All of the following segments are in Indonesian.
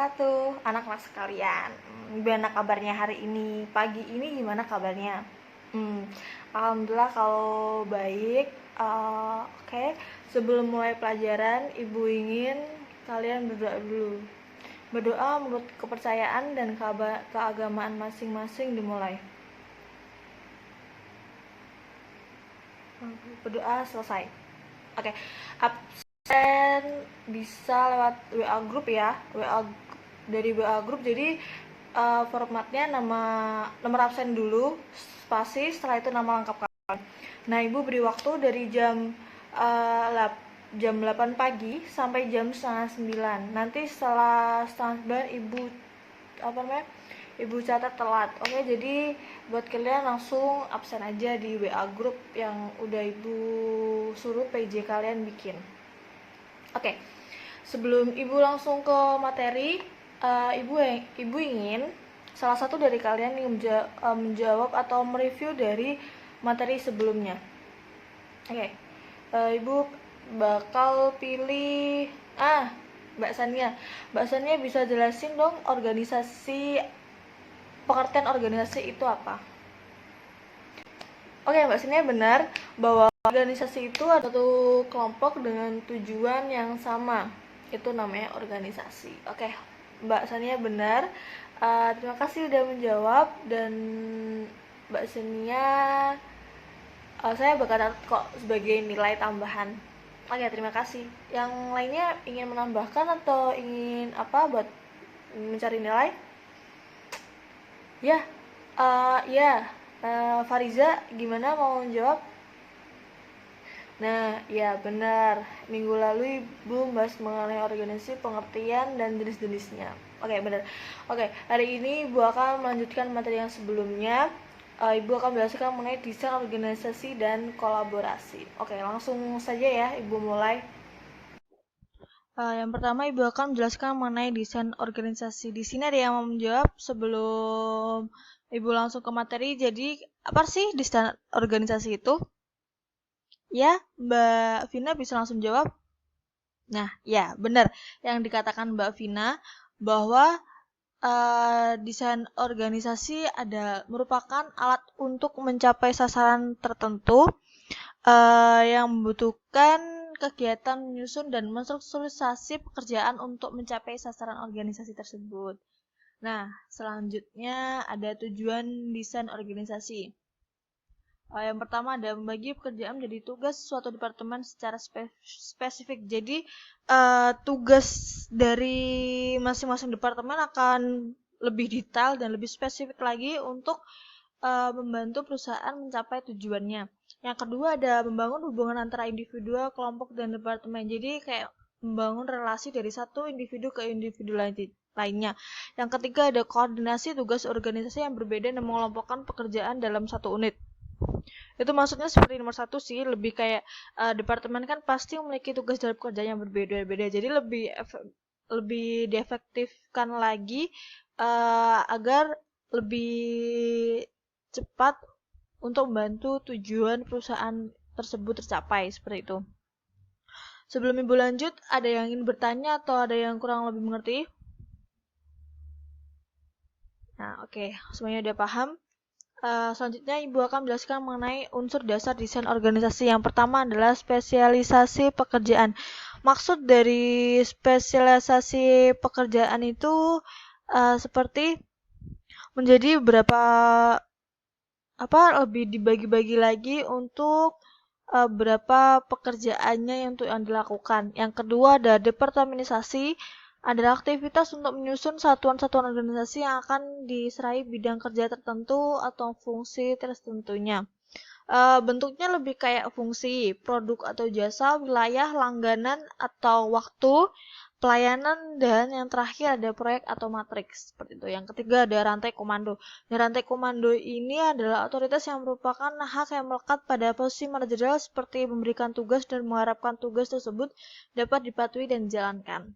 wabarakatuh, anak-anak sekalian. Gimana kabarnya hari ini? Pagi ini gimana kabarnya? Alhamdulillah kalau baik. Oke. Sebelum mulai pelajaran, Ibu ingin kalian berdoa dulu. Berdoa menurut kepercayaan dan keagamaan masing-masing dimulai. Berdoa selesai. Oke. Absen bisa lewat WA group ya. Dari WA group, jadi formatnya nomor absen dulu, spasi, setelah itu nama lengkap kalian. Nah, Ibu beri waktu dari jam 8 pagi sampai jam setengah 9. Nanti setelah setengah 9 Ibu catat telat. Oke, jadi buat kalian langsung absen aja di WA group yang udah Ibu suruh PJ kalian bikin. Oke. Sebelum Ibu langsung ke materi, Ibu ingin salah satu dari kalian yang menjawab atau mereview dari materi sebelumnya. Oke. Ibu bakal pilih Mbak Sania. Mbak Sania bisa jelasin dong pengertian organisasi itu apa? Oke, Mbak Sania benar bahwa organisasi itu adalah satu kelompok dengan tujuan yang sama. Itu namanya organisasi. Oke, Mbak Sania benar. Terima kasih udah menjawab, dan Mbak Sania saya bakal catat kok sebagai nilai tambahan. Oke, terima kasih. Yang lainnya ingin menambahkan atau ingin apa buat mencari nilai? Ya, Fariza gimana mau menjawab? Nah, ya benar. Minggu lalu Ibu membahas mengenai organisasi, pengertian, dan jenis-jenisnya. Oke, benar. Oke, hari ini Ibu akan melanjutkan materi yang sebelumnya. Ibu akan menjelaskan mengenai desain organisasi dan kolaborasi. Oke, langsung saja ya Ibu mulai. Yang pertama Ibu akan menjelaskan mengenai desain organisasi. Di sini ada yang mau menjawab sebelum Ibu langsung ke materi. Jadi, apa sih desain organisasi itu? Ya, Mbak Vina bisa langsung jawab. Nah, ya benar yang dikatakan Mbak Vina bahwa desain organisasi merupakan alat untuk mencapai sasaran tertentu yang membutuhkan kegiatan menyusun dan menstrukturisasi pekerjaan untuk mencapai sasaran organisasi tersebut. Nah, selanjutnya ada tujuan desain organisasi. Yang pertama ada membagi pekerjaan menjadi tugas suatu departemen secara spesifik. Jadi tugas dari masing-masing departemen akan lebih detail dan lebih spesifik lagi untuk membantu perusahaan mencapai tujuannya. Yang kedua ada membangun hubungan antara individu, kelompok, dan departemen. Jadi kayak membangun relasi dari satu individu ke individu lainnya. Yang ketiga ada koordinasi tugas organisasi yang berbeda dan mengelompokkan pekerjaan dalam satu unit. Itu maksudnya seperti nomor 1 sih, lebih kayak departemen kan pasti memiliki tugas dalam pekerjaan yang berbeda-beda. Jadi lebih diefektifkan lagi agar lebih cepat untuk membantu tujuan perusahaan tersebut tercapai, seperti itu. Sebelum Ibu lanjut, ada yang ingin bertanya atau ada yang kurang lebih mengerti? Nah, oke. Semuanya udah paham. Selanjutnya Ibu akan menjelaskan mengenai unsur dasar desain organisasi. Yang pertama adalah spesialisasi pekerjaan. Maksud dari spesialisasi pekerjaan itu seperti menjadi lebih dibagi-bagi lagi untuk berapa pekerjaannya yang dilakukan. Yang kedua ada departemenisasi, adalah aktivitas untuk menyusun satuan-satuan organisasi yang akan diserai bidang kerja tertentu atau fungsi tertentunya. Bentuknya lebih kayak fungsi, produk atau jasa, wilayah, langganan atau waktu, pelayanan, dan yang terakhir ada proyek atau matriks. Seperti itu. Yang ketiga ada rantai komando. Dan rantai komando ini adalah otoritas yang merupakan hak yang melekat pada posisi manajerial seperti memberikan tugas dan mengharapkan tugas tersebut dapat dipatuhi dan dijalankan.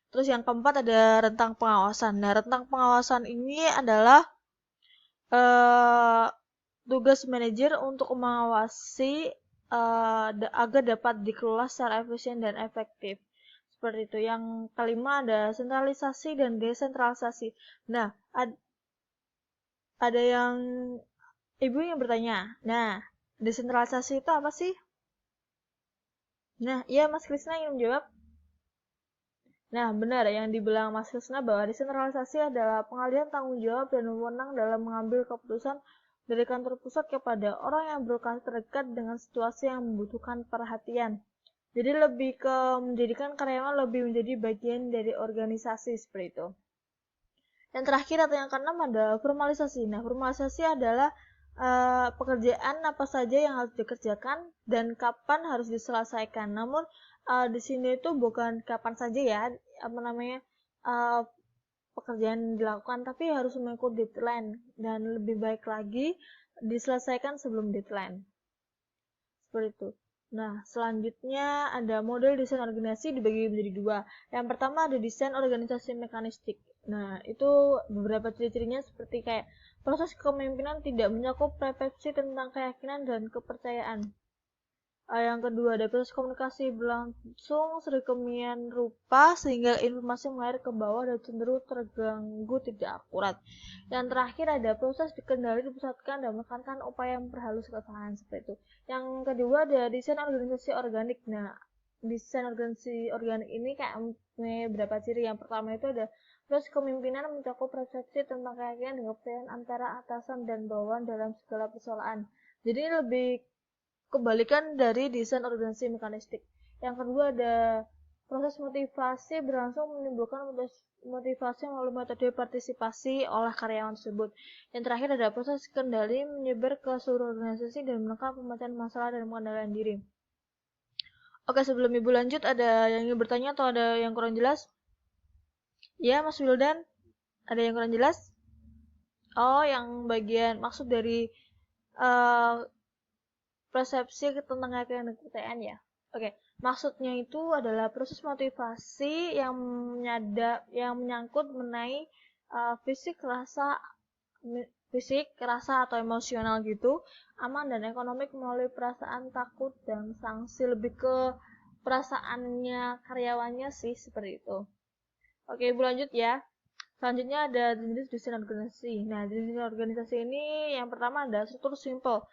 Terus yang keempat ada rentang pengawasan. Nah, rentang pengawasan ini adalah tugas manajer untuk mengawasi agar dapat dikelola secara efisien dan efektif. Seperti itu. Yang kelima ada sentralisasi dan desentralisasi. Nah, ada yang ibu yang bertanya. Nah, desentralisasi itu apa sih? Nah, iya Mas Krisna ingin menjawab. Nah, benar yang dibilang Mas Krisna bahwa desentralisasi adalah pengalihan tanggung jawab dan wewenang dalam mengambil keputusan dari kantor pusat kepada orang yang berlokasi terdekat dengan situasi yang membutuhkan perhatian. Jadi lebih ke menjadikan karyawan lebih menjadi bagian dari organisasi seperti itu. Yang terakhir atau yang keenam ada formalisasi. Nah, formalisasi adalah pekerjaan apa saja yang harus dikerjakan dan kapan harus diselesaikan. Namun di sini itu bukan kapan saja ya, pekerjaan dilakukan, tapi harus mengikut deadline dan lebih baik lagi diselesaikan sebelum deadline. Seperti itu. Nah, selanjutnya ada model desain organisasi dibagi menjadi dua. Yang pertama ada desain organisasi mekanistik. Nah, itu beberapa ciri-cirinya seperti kayak proses kepemimpinan tidak mencakup persepsi tentang keyakinan dan kepercayaan. Yang kedua ada proses komunikasi berlangsung sedemikian rupa sehingga informasi mengalir ke bawah dan cenderung terganggu tidak akurat. Yang terakhir ada proses dikendali dipusatkan dan menekankan upaya memperhalus kesalahan seperti itu. Yang kedua ada desain organisasi organik. Nah, desain organisasi organik ini kayak beberapa ciri. Yang pertama itu ada proses kepemimpinan mencakup persepsi tentang keyakinan dan kepercayaan antara atasan dan bawahan dalam segala persoalan. Jadi lebih kebalikan dari desain organisasi mekanistik. Yang kedua ada proses motivasi berlangsung menimbulkan motivasi melalui metode partisipasi oleh karyawan tersebut. Yang terakhir ada proses kendali menyebar ke seluruh organisasi dan menekan pemecahan masalah dan pengendalian diri. Oke, sebelum ibu lanjut ada yang ingin bertanya atau ada yang kurang jelas? Ya, Mas Wildan, ada yang kurang jelas? Oh, yang bagian maksud dari persepsi tentang keyakinan dan kepercayaan ya. Oke, maksudnya itu adalah proses motivasi yang menyangkut mengenai fisik, rasa atau emosional gitu, aman dan ekonomik melalui perasaan takut dan sanksi, lebih ke perasaannya karyawannya sih seperti itu. Oke, ibu lanjut ya. Selanjutnya ada jenis desain organisasi. Nah, desain organisasi ini yang pertama ada struktur simple.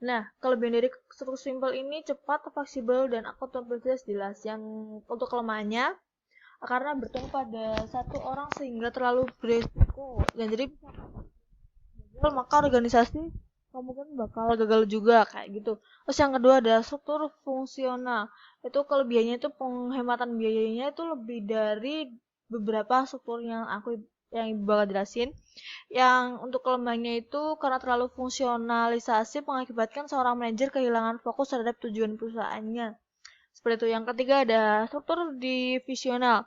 Nah, kelebihan dari struktur simple ini cepat, fleksibel, dan akuntabilitas jelas. Yang untuk kelemahannya, karena bertumpu pada satu orang sehingga terlalu beresiko. Dan jadi gagal, maka organisasi kemungkinan bakal gagal juga kayak gitu. Terus yang kedua ada struktur fungsional. Itu kelebihannya itu penghematan biayanya itu lebih dari beberapa struktur yang ibu bakal jelasin. Yang untuk kelemahannya itu karena terlalu fungsionalisasi mengakibatkan seorang manajer kehilangan fokus terhadap tujuan perusahaannya. Seperti itu. Yang ketiga ada struktur divisional.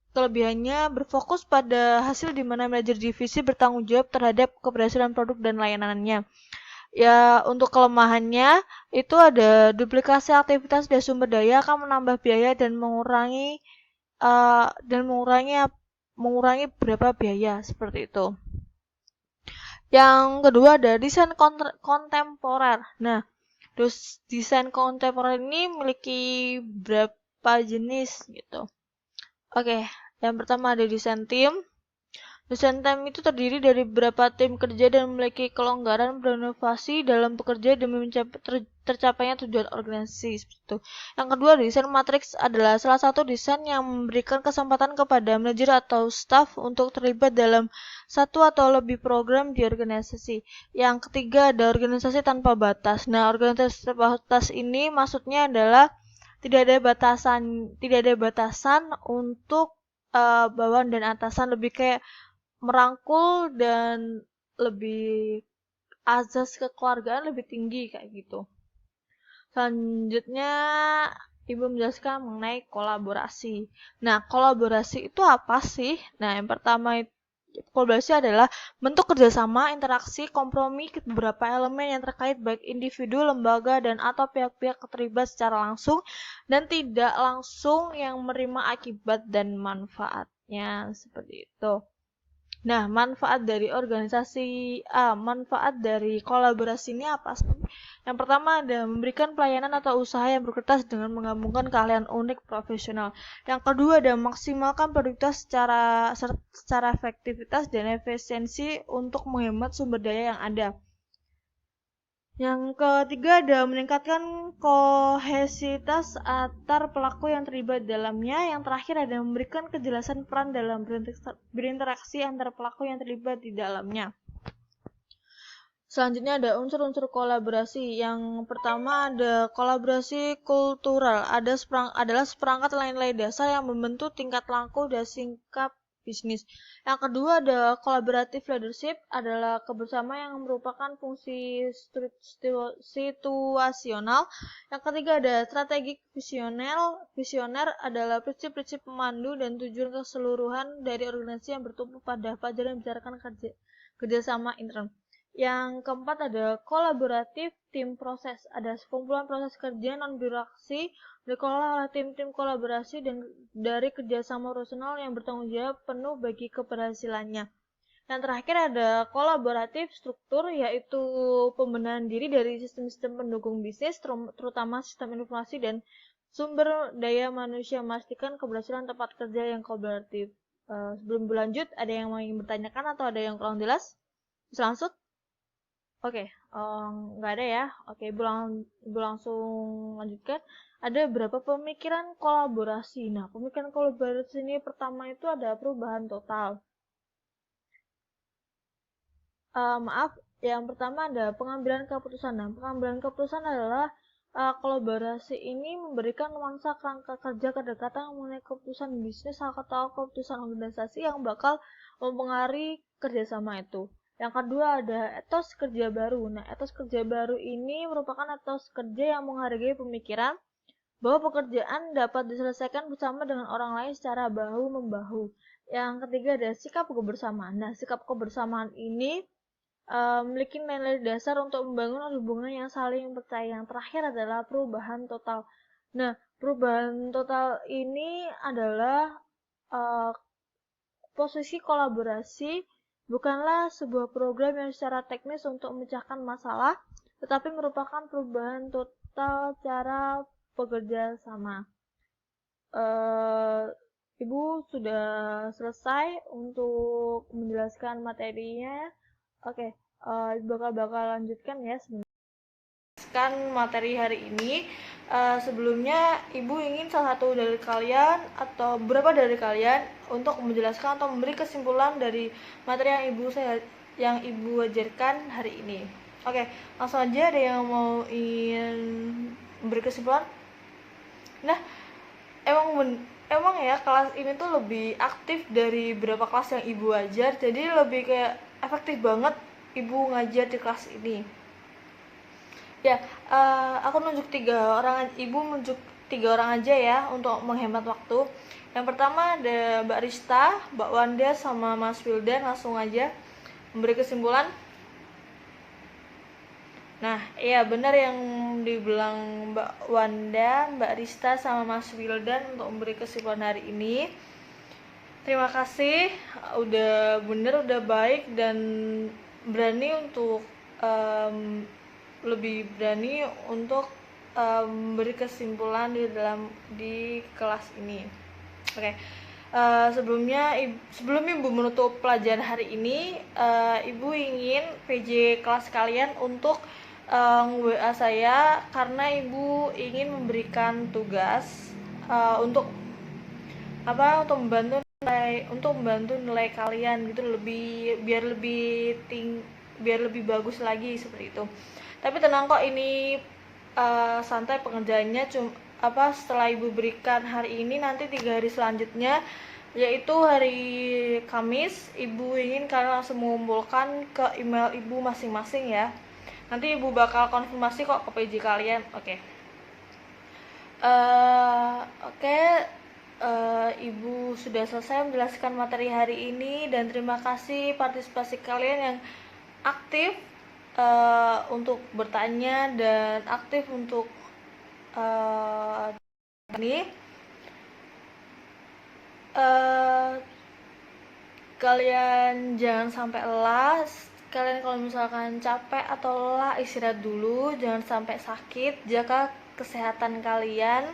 Kelebihannya berfokus pada hasil di mana manajer divisi bertanggung jawab terhadap keberhasilan produk dan layanannya. Ya, untuk kelemahannya itu ada duplikasi aktivitas dan sumber daya akan menambah biaya dan mengurangi berapa biaya seperti itu. Yang kedua ada desain kontemporer. Nah, desain kontemporer ini memiliki berapa jenis gitu. Oke, yang pertama ada desain tim. Desain tim itu terdiri dari beberapa tim kerja dan memiliki kelonggaran berinovasi dalam bekerja demi tercapainya tujuan organisasi. Itu. Yang kedua, desain matriks adalah salah satu desain yang memberikan kesempatan kepada manajer atau staf untuk terlibat dalam satu atau lebih program di organisasi. Yang ketiga, ada organisasi tanpa batas. Nah, organisasi tanpa batas ini maksudnya adalah tidak ada batasan untuk bawahan dan atasan, lebih kayak merangkul dan lebih azas kekeluargaan lebih tinggi kayak gitu. Selanjutnya ibu menjelaskan mengenai kolaborasi. Nah, kolaborasi itu apa sih? Nah, yang pertama kolaborasi adalah bentuk kerjasama, interaksi, kompromi beberapa elemen yang terkait baik individu, lembaga, dan atau pihak-pihak terlibat secara langsung dan tidak langsung yang menerima akibat dan manfaatnya seperti itu. Nah, manfaat dari kolaborasi ini apa sih? Yang pertama ada memberikan pelayanan atau usaha yang berkualitas dengan menggabungkan keahlian unik profesional. Yang kedua ada maksimalkan produktivitas secara efektivitas dan efisiensi untuk menghemat sumber daya yang ada. Yang ketiga ada meningkatkan kohesivitas antar pelaku yang terlibat dalamnya. Yang terakhir ada memberikan kejelasan peran dalam berinteraksi antar pelaku yang terlibat di dalamnya. Selanjutnya ada unsur-unsur kolaborasi. Yang pertama ada kolaborasi kultural. Adalah seperangkat nilai dasar yang membentuk tingkat laku dan sikap bisnis. Yang kedua ada collaborative leadership, adalah kebersamaan yang merupakan fungsi situasional. Yang ketiga ada strategik visioner adalah prinsip-prinsip pemandu dan tujuan keseluruhan dari organisasi yang bertumpu pada pelajaran membicarakan kerjasama intern. Yang keempat ada kolaboratif tim proses, ada sekumpulan proses kerja non-birokrasi dikelola oleh tim-tim kolaborasi dan dari kerjasama profesional yang bertanggung jawab penuh bagi keberhasilannya. Yang terakhir ada kolaboratif struktur, yaitu pembenahan diri dari sistem-sistem pendukung bisnis, terutama sistem informasi dan sumber daya manusia, memastikan keberhasilan tempat kerja yang kolaboratif. Sebelum berlanjut, ada yang mau bertanyakan atau ada yang kurang jelas? Bisa langsung? Oke, nggak ada ya. Oke, ibu langsung lanjutkan. Ada berapa pemikiran kolaborasi? Nah, pemikiran kolaborasi ini pertama itu ada perubahan total. Maaf, yang pertama ada pengambilan keputusan. Nah, pengambilan keputusan adalah kolaborasi ini memberikan nuansa kerangka kerja kedekatan mengenai keputusan bisnis atau keputusan organisasi yang bakal mempengaruhi kerjasama itu. Yang kedua ada etos kerja baru. Nah, etos kerja baru ini merupakan etos kerja yang menghargai pemikiran bahwa pekerjaan dapat diselesaikan bersama dengan orang lain secara bahu-membahu. Yang ketiga ada sikap kebersamaan. Nah, sikap kebersamaan ini memiliki nilai dasar untuk membangun hubungan yang saling percaya. Yang terakhir adalah perubahan total. Nah, perubahan total ini adalah posisi kolaborasi bukanlah sebuah program yang secara teknis untuk memecahkan masalah, tetapi merupakan perubahan total cara bekerja sama. Ibu sudah selesai untuk menjelaskan materinya. Oke, bakal lanjutkan ya sebenarnya. Materi hari ini. Sebelumnya ibu ingin salah satu dari kalian atau beberapa dari kalian untuk menjelaskan atau memberi kesimpulan dari materi yang ibu ajarkan hari ini. Oke, langsung aja, ada yang mau ingin memberi kesimpulan? Nah, emang ya kelas ini tuh lebih aktif dari beberapa kelas yang ibu ajar, jadi lebih kayak efektif banget ibu ngajar di kelas ini. Ya, aku nunjuk 3 orang, ibu nunjuk 3 orang aja ya untuk menghemat waktu. Yang pertama ada Mbak Rista, Mbak Wanda, sama Mas Wildan. Langsung aja memberi kesimpulan. Nah, iya benar yang dibilang Mbak Wanda, Mbak Rista, sama Mas Wildan untuk memberi kesimpulan hari ini. Terima kasih, udah bener, udah baik dan berani untuk lebih berani untuk memberi kesimpulan di kelas ini. Oke. Sebelum ibu menutup pelajaran hari ini, ibu ingin PJ kelas kalian untuk WA saya karena ibu ingin memberikan tugas untuk membantu nilai kalian gitu, biar lebih bagus lagi seperti itu. Tapi tenang kok, ini santai pengerjaannya. Setelah ibu berikan hari ini, nanti 3 hari selanjutnya, yaitu hari Kamis, ibu ingin kalian langsung mengumpulkan ke email ibu masing-masing ya. Nanti ibu bakal konfirmasi kok ke PJ kalian. Oke. Ibu sudah selesai menjelaskan materi hari ini, dan terima kasih partisipasi kalian yang aktif untuk bertanya dan aktif untuk ini. Kalian jangan sampai lelah. kalian kalau misalkan capek atau lelah, istirahat dulu, jangan sampai sakit, jaga kesehatan kalian.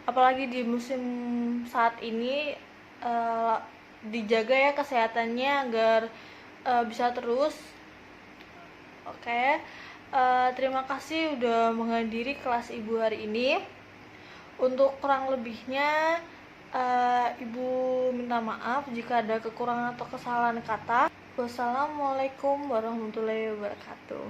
Apalagi di musim saat ini, dijaga ya kesehatannya agar bisa terus. Oke, terima kasih udah menghadiri kelas ibu hari ini. Untuk kurang lebihnya, ibu minta maaf jika ada kekurangan atau kesalahan kata. Wassalamualaikum warahmatullahi wabarakatuh.